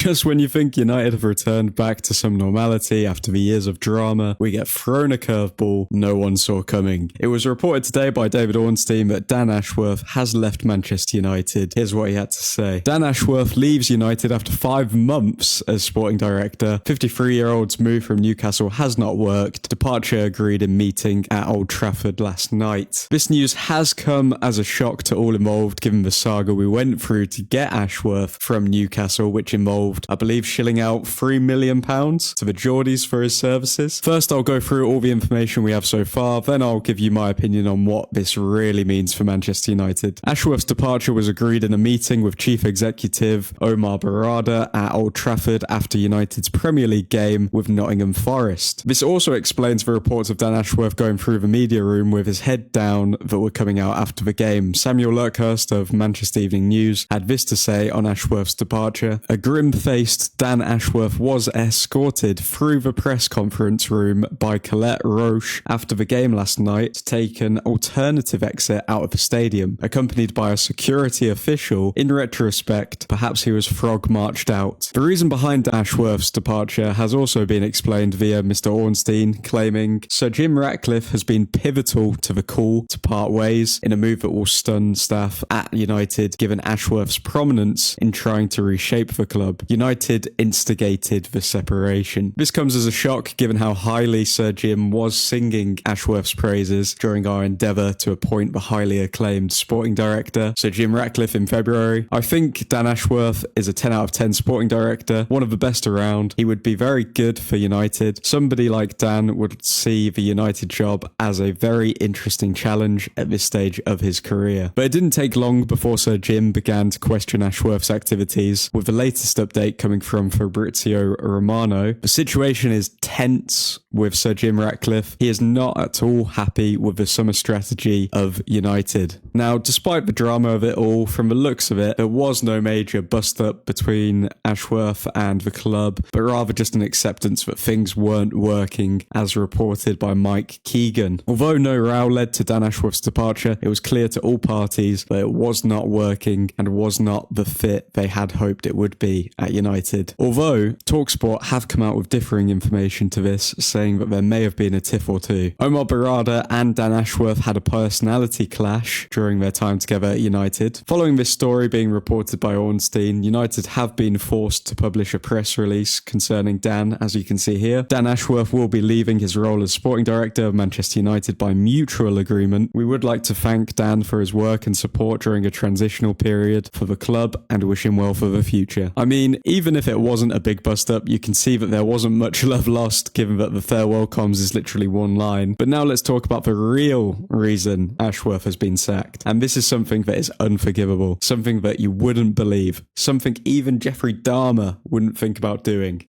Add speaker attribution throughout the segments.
Speaker 1: Just when you think United have returned back to some normality after the years of drama, we get thrown a curveball no one saw coming. It was reported today by David Ornstein that Dan Ashworth has left Manchester United. Here's what he had to say. Dan Ashworth leaves United after 5 months as sporting director. 53-year-old's move from Newcastle has not worked. Departure agreed in meeting at Old Trafford last night. This news has come as a shock to all involved, given the saga we went through to get Ashworth from Newcastle, which involved, I believe, shilling out £3 million to the Geordies for his services. First, I'll go through all the information we have so far, then I'll give you my opinion on what this really means for Manchester United. Ashworth's departure was agreed in a meeting with Chief Executive Omar Barada at Old Trafford after United's Premier League game with Nottingham Forest. This also explains the reports of Dan Ashworth going through the media room with his head down that were coming out after the game. Samuel Lurkhurst of Manchester Evening News had this to say on Ashworth's departure. A grim-faced Dan Ashworth was escorted through the press conference room by Colette Roche after the game last night to take an alternative exit out of the stadium, accompanied by a security official. In retrospect, perhaps he was frog-marched out. The reason behind Ashworth's departure has also been explained via Mr. Ornstein, claiming Sir Jim Ratcliffe has been pivotal to the call to part ways in a move that will stun staff at United, given Ashworth's prominence in trying to reshape the club. United instigated the separation. This comes as a shock given how highly Sir Jim was singing Ashworth's praises during our endeavour to appoint the highly acclaimed sporting director, Sir Jim Ratcliffe, in February. I think Dan Ashworth is a 10 out of 10 sporting director, one of the best around. He would be very good for United. Somebody like Dan would see the United job as a very interesting challenge at this stage of his career. But it didn't take long before Sir Jim began to question Ashworth's activities, with the latest update coming from Fabrizio Romano. The situation is tense with Sir Jim Ratcliffe. He is not at all happy with the summer strategy of United. Now, despite the drama of it all, from the looks of it, there was no major bust-up between Ashworth and the club, but rather just an acceptance that things weren't working, as reported by Mike Keegan. Although no row led to Dan Ashworth's departure, it was clear to all parties that it was not working and was not the fit they had hoped it would be at United. Although TalkSport have come out with differing information to this, saying that there may have been a tiff or two. Omar Barada and Dan Ashworth had a personality clash during their time together at United. Following this story being reported by Ornstein, United have been forced to publish a press release concerning Dan, as you can see here. Dan Ashworth will be leaving his role as sporting director of Manchester United by mutual agreement. We would like to thank Dan for his work and support during a transitional period for the club and wish him well for the future. I mean, even if it wasn't a big bust-up, you can see that there wasn't much love lost, given that the farewell comms is literally one line. But now let's talk about the real reason Ashworth has been sacked. And this is something that is unforgivable, something that you wouldn't believe, something even Jeffrey Dahmer wouldn't think about doing.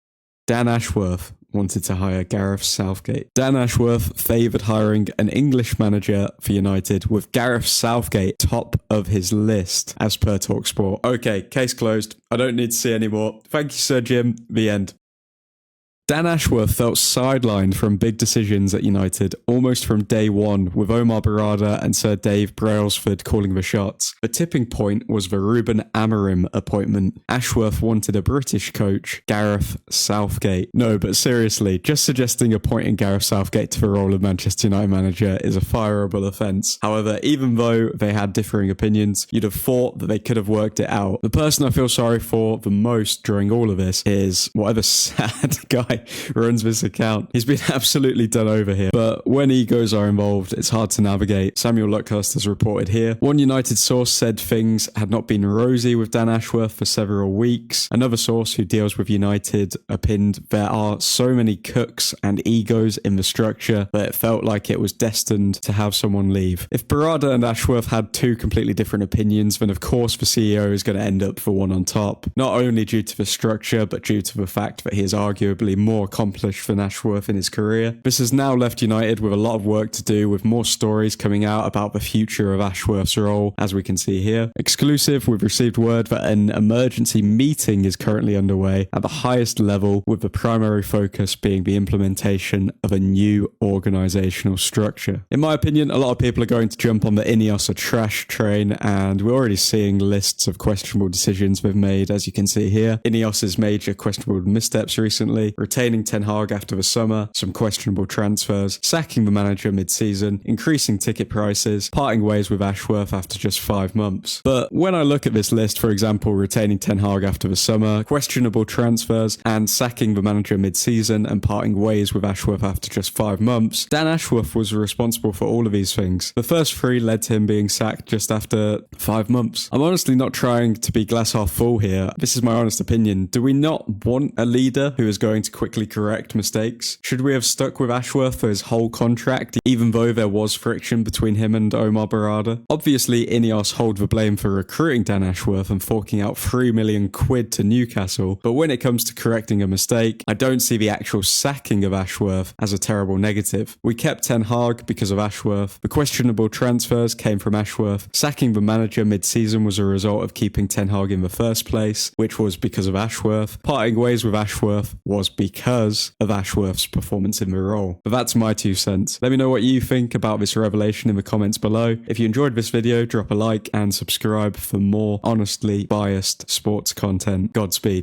Speaker 1: Dan Ashworth wanted to hire Gareth Southgate. Dan Ashworth favoured hiring an English manager for United, with Gareth Southgate top of his list, as per TalkSport. Okay, case closed. I don't need to see any more. Thank you, Sir Jim. The end. Dan Ashworth felt sidelined from big decisions at United almost from day one, with Omar Barada and Sir Dave Brailsford calling the shots. The tipping point was the Ruben Amorim appointment. Ashworth wanted a British coach, Gareth Southgate. No, but seriously, just suggesting appointing Gareth Southgate to the role of Manchester United manager is a fireable offence. However, even though they had differing opinions, you'd have thought that they could have worked it out. The person I feel sorry for the most during all of this is whatever sad guy runs this account. He's been absolutely done over here. But when egos are involved, it's hard to navigate. Samuel Lurkhurst has reported here. One United source said things had not been rosy with Dan Ashworth for several weeks. Another source who deals with United opined there are so many cooks and egos in the structure that it felt like it was destined to have someone leave. If Barada and Ashworth had two completely different opinions, then of course the CEO is going to end up the one on top. Not only due to the structure, but due to the fact that he is arguably more accomplished than Ashworth in his career. This has now left United with a lot of work to do, with more stories coming out about the future of Ashworth's role, as we can see here. Exclusive, we've received word that an emergency meeting is currently underway at the highest level, with the primary focus being the implementation of a new organisational structure. In my opinion, a lot of people are going to jump on the INEOS are trash train, and we're already seeing lists of questionable decisions they've made, as you can see here. INEOS's major questionable missteps recently: retaining Ten Hag after the summer, some questionable transfers, sacking the manager mid-season, increasing ticket prices, parting ways with Ashworth after just 5 months. But when I look at this list, for example, retaining Ten Hag after the summer, questionable transfers, and sacking the manager mid-season and parting ways with Ashworth after just 5 months, Dan Ashworth was responsible for all of these things. The first 3 led to him being sacked just after 5 months. I'm honestly not trying to be glass half full here. This is my honest opinion. Do we not want a leader who is going to quickly correct mistakes? Should we have stuck with Ashworth for his whole contract, even though there was friction between him and Omar Barada? Obviously, INEOS hold the blame for recruiting Dan Ashworth and forking out £3 million to Newcastle, but when it comes to correcting a mistake, I don't see the actual sacking of Ashworth as a terrible negative. We kept Ten Hag because of Ashworth. The questionable transfers came from Ashworth. Sacking the manager mid-season was a result of keeping Ten Hag in the first place, which was because of Ashworth. Parting ways with Ashworth was because of Ashworth's performance in the role. But that's my 2 cents. Let me know what you think about this revelation in the comments below. If you enjoyed this video, drop a like and subscribe for more honestly biased sports content. Godspeed.